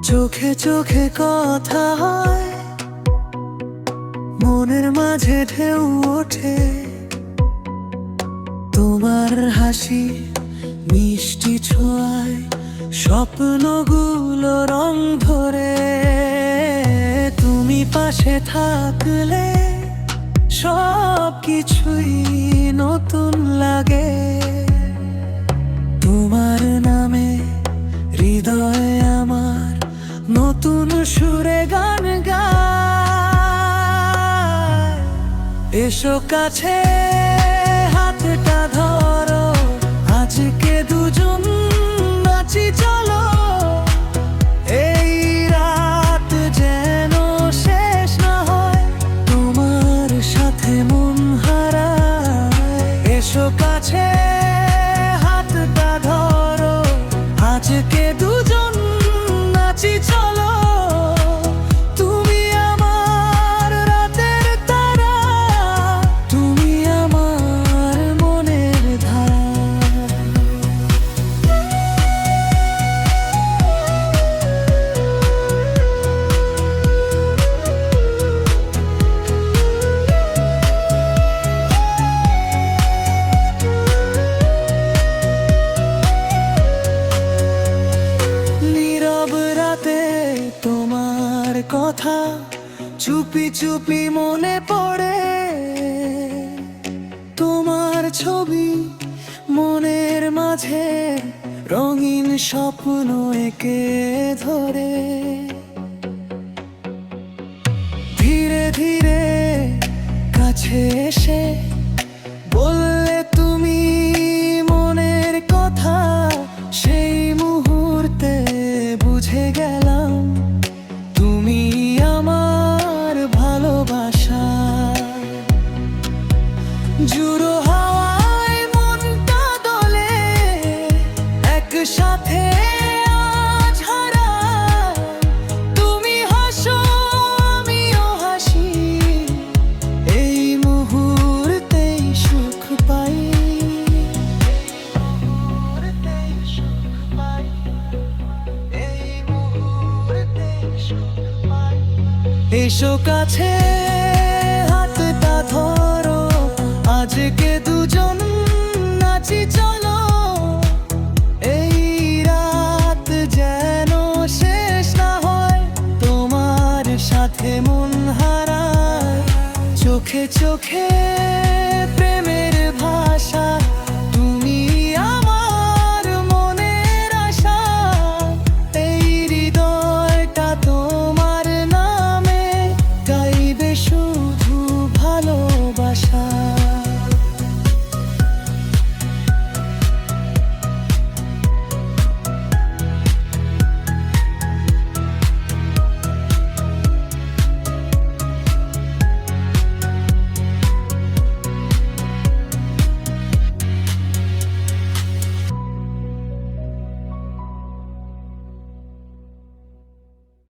চোখে চোখে কথা হয়, মনের মাঝে ঢেউ ওঠে। তোমার হাসি মিষ্টি ছোঁয়ায় স্বপ্নগুলো রং ধরে। তুমি পাশে থাকলে সব কিছুই নতুন লাগে। তোমার নামে হৃদয়ে আমার নতুন সুরে গান গায়। এসো কাছে হাতটা ধরো, আজকে দুজন নাচি চলো। এই রাত যেন শেষ না হয়, তোমার সাথে মন হারায়। এসো কাছে হাতটা ধরো, আজকে দুজন নাচি চলো। তুমি আমার রাতের তারা, তুমি আমার মনের ধারা। নীরব রাতে তোমার কথা চুপি চুপি মনে পড়ে। তোমার ছবি মনের মাঝে রঙিন স্বপ্ন এঁকে ধরে। ধীরে ধীরে কাছে এসে বললে তুমি মনের কথা। সেই মুহূর্তে বুঝে গেলাম তুমি আমার ভালোবাসা। জুড়ো হাওয়ায় মনটা দোলে, একসাথে আজ হারাই। তুমি হাসো আমিও হাসি, এই মুহূর্তেই সুখ পাই। এসো কাছে হাতটা ধরো, আজকে দুজন নাচি চলো। এই রাত যেন শেষ না হয়, তোমার সাথে মন হারায়। চোখে চোখে